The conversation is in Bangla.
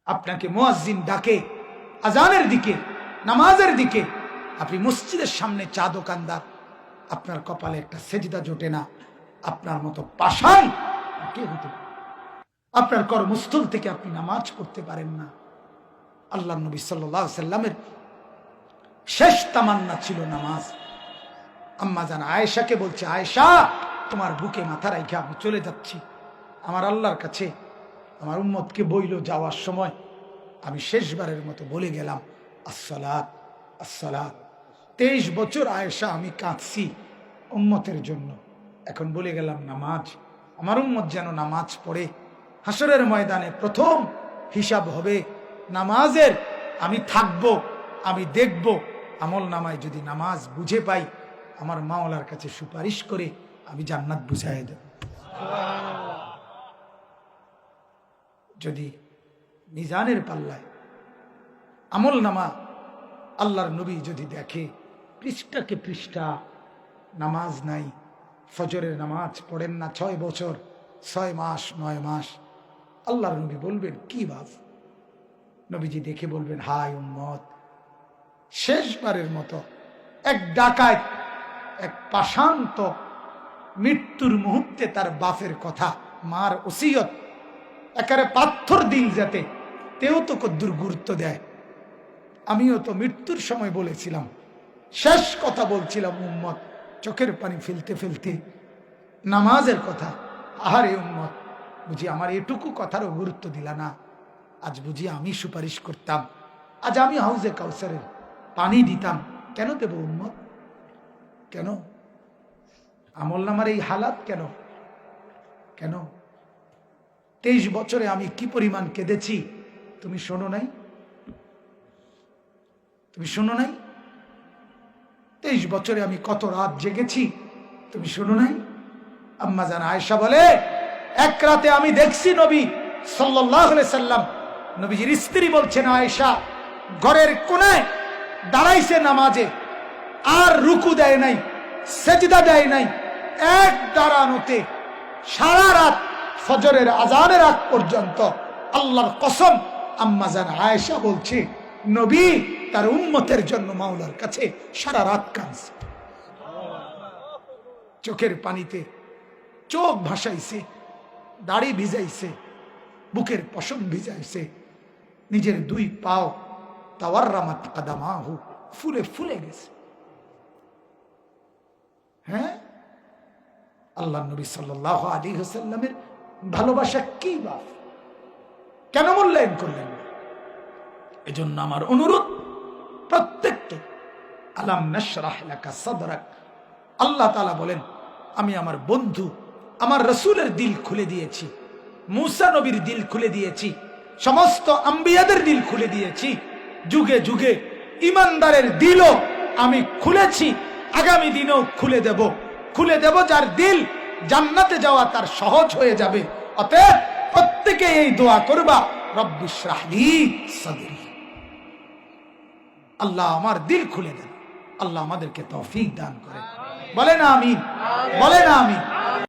আপনাকে মুয়াজ্জিন ডাকে আজানের দিকে, নামাজের দিকে, আপনি মসজিদের সামনে চা দোকানদার, আপনার কপালে একটা সেজদা জোটে না, আপনার মতো পাষাণ কে হতে পারে? আপনার কর্মস্থল থেকে আপনি নামাজ পড়তে পারেন না। আল্লাহ নবী সাল্লাল্লাহু আলাইহি সাল্লামের শেষ তামান্না ছিল নামাজ। আম্মা জান আয়েশাকে বলছে, আয়েশা, তোমার বুকে মাথা রাখে আমি চলে যাচ্ছি আমার আল্লাহর কাছে। আমার উম্মতকে বইল যাওয়ার সময় আমি শেষবারের মতো বলে গেলাম, আসসালাত আসসালাত। 23 বছর আয়েশা আমি কাঁদছি উম্মতের জন্য, এখন বলে গেলাম নামাজ। আমার উম্মত যেন নামাজ পড়ে। হাসরের ময়দানে প্রথম হিসাব হবে নামাজের। আমি থাকবো, আমি দেখব আমল নামায় যদি নামাজ বুঝে পাই, আমার মাওলার কাছে সুপারিশ করে আমি জান্নাত বুঝাই দেব। যদি মিজানের পাল্লায় আমল নামা আল্লাহর নবী যদি দেখে পৃষ্ঠাকে পৃষ্ঠা নামাজ নাই, ফজরের নামাজ পড়েন না 6 বছর, 6 মাস 9 মাস, আল্লাহর নবী বলবেন কি বাপ? নবীজি দেখে বলবেন, হায় উম্মত, শেষবারের মতো এক ডাকাত, এক পাষান্ত মৃত্যুর মুহূর্তে তার বাপের কথা, মার ওসিয়ত একেবারে পাথর দিল যাতে, তেও তো কদ্দুর গুরুত্ব দেয়। আমিও তো মৃত্যুর সময় বলেছিলাম, শেষ কথা বলছিলাম উম্মত, চোখের পানি ফেলতে ফেলতে নামাজের কথা। আহারে উম্মত, বুঝি আমার এটুকু কথারও গুরুত্ব দিলা না? আজ বুঝি আমি সুপারিশ করতাম, আজ আমি হাউজে কাউসারের পানি দিতাম। কেন দেব উম্মত? কেন আমল নামার এই হালাত? কেন কেন 23 বছরে আমি কি পরিমাণ কেঁদেছি তুমি শোনো নাই? তুমি শোনো নাই? 23 বছরে আমি কত রাত জেগেছি তুমি শোনো নাই? আম্মা জান আয়েশা বলে, এক রাতে আমি দেখছি নবী সাল্লাল্লাহু আলাইহি সাল্লাম, নবীজির স্ত্রী বলছেন আয়েশা, ঘরের কোণায় দাঁড়াইছে নামাজে, আর রুকু দেয় নাই, সেজদা দেয় নাই, এক দাঁড়ানোতে সারা রাত ফজরের আজানের আগ পর্যন্ত। আল্লাহর কসম, আম্মা জান আয়েশা বলছে, নবী তার উম্মতের জন্য মাওলার কাছে সারা রাত কাঁদছে, চোখের পানিতে চোখ ভাসাইছে, দাড়ি ভিজাইছে, বুকের পশম ভিজাইছে, নিজের 2 পাও তাওয়াররামাত কাদামাহু, ফুলে ফুলে গেছে। হ্যাঁ, আল্লাহ নবী সাল্লাল্লাহু আলাইহি ওয়াসাল্লামের ভালোবাসা কি বাপ, কেন মূল্যায়ন করলেন না? এজন্য আমার অনুরোধ প্রত্যেককে, আলাম নাশরাহ লাকা সাদরাক। আল্লাহ তাআলা বলেন, আমি আমার বন্ধু আমার রাসূলের দিল খুলে দিয়েছি, মূসা নবীর দিল খুলে দিয়েছি, সমস্ত আম্বিয়াদের দিল খুলে দিয়েছি, যুগে যুগে ঈমানদারের দিলও আমি খুলেছি, আগামী দিনেও খুলে দেব। খুলে দেব যার দিল জান্নাতে যাওয়া তার সহজ হয়ে যাবে। অতএব প্রত্যেকে এই দোয়া করবা, রব্বি ইশরাহ লি সাদরি, আল্লাহ আমার দিল খুলে দেন। আল্লাহ আমাদেরকে তৌফিক দান করে। বলেন আমিন, বলেন আমিন।